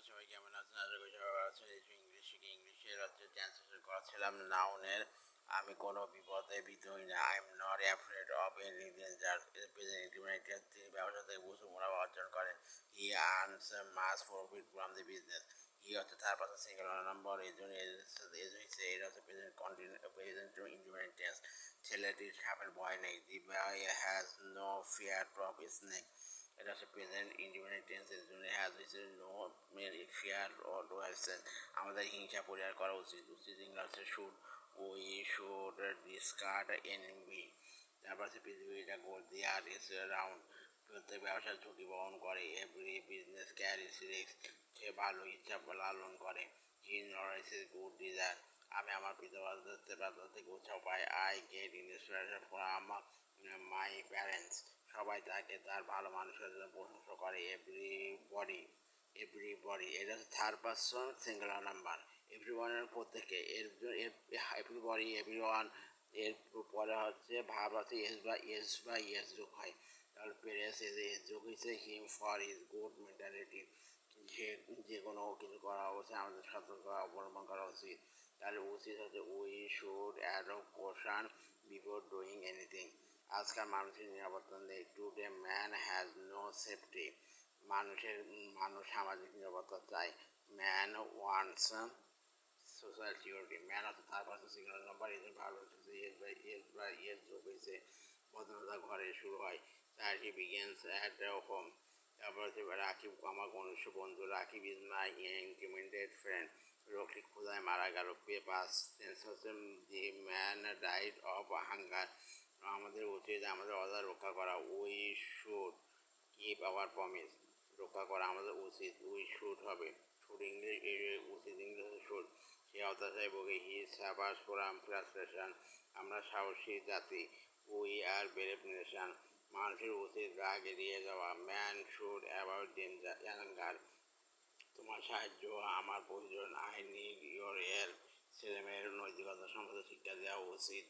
সবাই কেমন আছেন? আশা করি সবাই ভালো আছেন। ইংলিশ শিখে ইংলিশের ট্রান্সলেশন করেছিলাম নাউনের। আমি কোনো বিপদে ভীত হই না। I am not afraid of any danger. তিনি ব্যবসা থেকে প্রচুর মুনাফা অর্জন করেন। He earns mass profit from the business. He হচ্ছে থার্ড পারসন সিঙ্গুলার নাম্বার। এই জন্য এটা হচ্ছে প্রেজেন্ট ইন্ডিপেন্ডেন্ট টেন্স। ছেলেটির সাপের ভয় নেই। The boy has no fear of snake. এটা হচ্ছে প্রেজেন্ট ইন্ডিপেন্ডেন্ট টেন্সের জন্য হ্যাজ হচ্ছে নো ফিয়ার ও নো অ্যাবসেন্স। আমাদের হিংসা পরিহার করা উচিত। উচিত ইংলিশ হচ্ছে should. We should discard enemy. তারপর হচ্ছে পৃথিবীটা গোল দেয়ার ইজ রাউন্ড। প্রত্যেক ব্যবসার ঝুঁকি বহন করে। Every business carries risk. সে ভালো ইচ্ছা লালন করে। He knowledge is good desire. আমি আমার পিতামাতা থেকে উৎসাহ পাই। I get inspiration from my parents. সবাই তাকে তার ভালো মানুষের জন্য প্রশংসা করে। এভরিবডি এটা হচ্ছে থার্ড পারসন সিঙ্গুলার নাম্বার। এভরিওয়ানের প্রত্যেকে এভরিবডি এভরিওয়ান এর পরে হচ্ছে ভাব আছে এস যোগ হয়। তাহলে পেরেস এস যোগ হয়েছে him for is good mentality. যে কোনো কিছু করা অবশ্যই আমাদের সতর্ক অবলম্বন করা উচিত। তাহলে উচিত হচ্ছে we should adopt caution before doing anything. আজকাল মানুষের নিরাপত্তা নেই। Today man has no safety. মানুষ সামাজিক নিরাপত্তা চায়। Man wants social security. Man হচ্ছে তার পাশে সিগন্যাল নাম্বার। এই জন্য ভালো হচ্ছে এস যোগ হয়েছে। প্রথমতা ঘরে শুরু হয়। তার হি বিগেন্স অ্যাট হোম। তারপর হচ্ছে রাকিব আমার ঘনিষ্ঠ বন্ধু। Rakib is my intimated friend. Rocky ক্ষুধায় মারা গেল। পেপাস টেন্স হচ্ছে the man died of hunger. আমাদের উচিত আমাদের অর্ডার রক্ষা করা। We should keep our promise. রক্ষা করা আমাদের উচিত। উই শুড হবে। শুড ইংলিশ উচিত ইংলিশ শুড। সে হতাশায় ভোগে। হি সাফার্স ফ্রম ফ্রাস্ট্রেশন। আমরা সাহসী জাতি। We are brave nation. মানুষের উচিত রাগ এড়িয়ে যাওয়া। Man should avoid danger anger. তোমার সাহায্য আমার প্রয়োজন। I need your help. ছেলেমেয়ের নৈতিকতা সম্পর্কে শিক্ষা দেওয়া উচিত।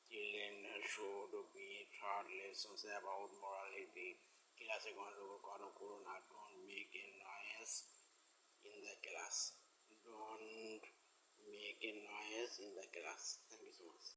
Children should be taught lessons about morality. ক্লাসে গণ্ডগোল করো না। Don't make a noise in the class. Don't make a noise in the class. Thank you so much.